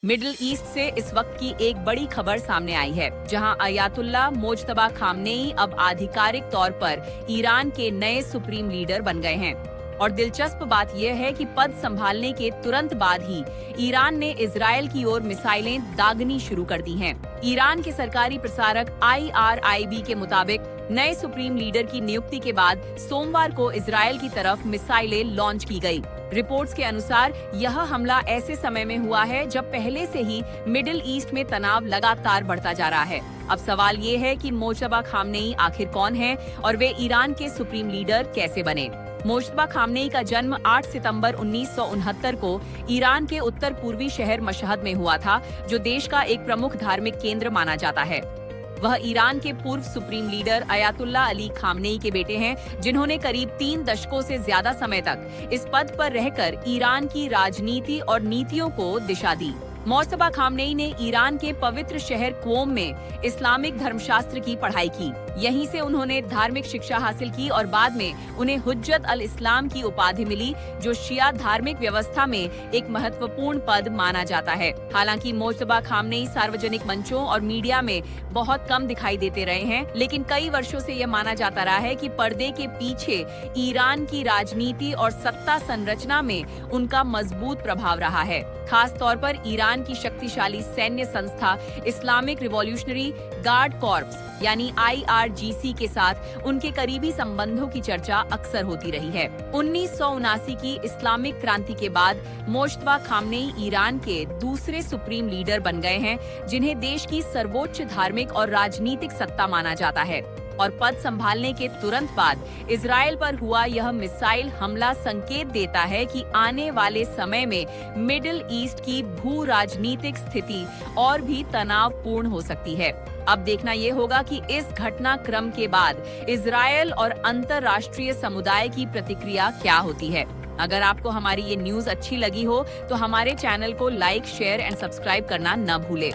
Middle east से इस वक्त की एक बड़ी खबर सामने आई है, जहां अयातुल्ला मोज्तबा खामनेई अब आधिकारिक तौर पर ईरान के नए सुप्रीम लीडर बन गए हैं। और दिलचस्प बात यह है कि पद संभालने के तुरंत बाद ही ईरान ने इजराइल की ओर मिसाइलें दागनी शुरू कर दी हैं। ईरान के सरकारी प्रसारक IRIB के मुताबिक नए सुप्रीम लीडर की नियुक्ति के बाद सोमवार को इजराइल की तरफ मिसाइलें लॉन्च की गई। रिपोर्ट्स के अनुसार यह हमला ऐसे समय में हुआ है जब पहले से ही मिडिल ईस्ट में तनाव लगातार बढ़ता जा रहा है। अब सवाल ये है कि मोज्तबा खामनेई आखिर कौन है और वे ईरान के सुप्रीम लीडर कैसे बने। मोज्तबा खामनेई का जन्म 8 सितंबर 1969 को ईरान के उत्तर पूर्वी शहर मशहद में हुआ था, जो देश का एक प्रमुख धार्मिक केंद्र माना जाता है। वह ईरान के पूर्व supreme leader Ayatollah Ali Khamenei के बेटे हैं, जिन्होंने करीब 3 दशकों से ज्यादा समय तक इस पद पर रहकर ईरान की राजनीति और नीतियों को दिशा दी। मोज्तबा खामनेई ने ईरान के पवित्र शहर क्वोम में इस्लामिक धर्मशास्त्र की पढ़ाई की। यहीं से उन्होंने धार्मिक शिक्षा हासिल की और बाद में उन्हें हुज्जत अल इस्लाम की उपाधि मिली, जो शिया धार्मिक व्यवस्था में एक महत्वपूर्ण पद माना जाता है। हालांकि मोज्तबा खामनेई सार्वजनिक मंचों और मीडिया में बहुत कम दिखाई देते रहे हैं, लेकिन कई वर्षों से यह माना जाता रहा है कि पर्दे के पीछे ईरान की राजनीति और सत्ता संरचना में उनका मजबूत प्रभाव रहा है। खास तौर पर ईरान की शक्तिशाली सैन्य संस्था इस्लामिक रिवॉल्यूशनरी गार्ड कॉर्प्स यानी IRGC के साथ उनके करीबी संबंधों की चर्चा अक्सर होती रही है। 1979 की इस्लामिक क्रांति के बाद मोज्तबा खामनेई ईरान के दूसरे सुप्रीम लीडर बन गए हैं, जिन्हें देश की सर्वोच्च धार्मिक और राजनीतिक सत्ता माना जाता है। और पद संभालने के तुरंत बाद इजराइल पर हुआ यह मिसाइल हमला संकेत देता है कि आने वाले समय में मिडिल ईस्ट की भू राजनीतिक स्थिति और भी तनावपूर्ण हो सकती है। अब देखना ये होगा कि इस घटनाक्रम के बाद इजराइल और अंतर्राष्ट्रीय समुदाय की प्रतिक्रिया क्या होती है। अगर आपको हमारी ये न्यूज अच्छी लगी हो तो हमारे चैनल को लाइक, शेयर एंड सब्सक्राइब करना न भूले।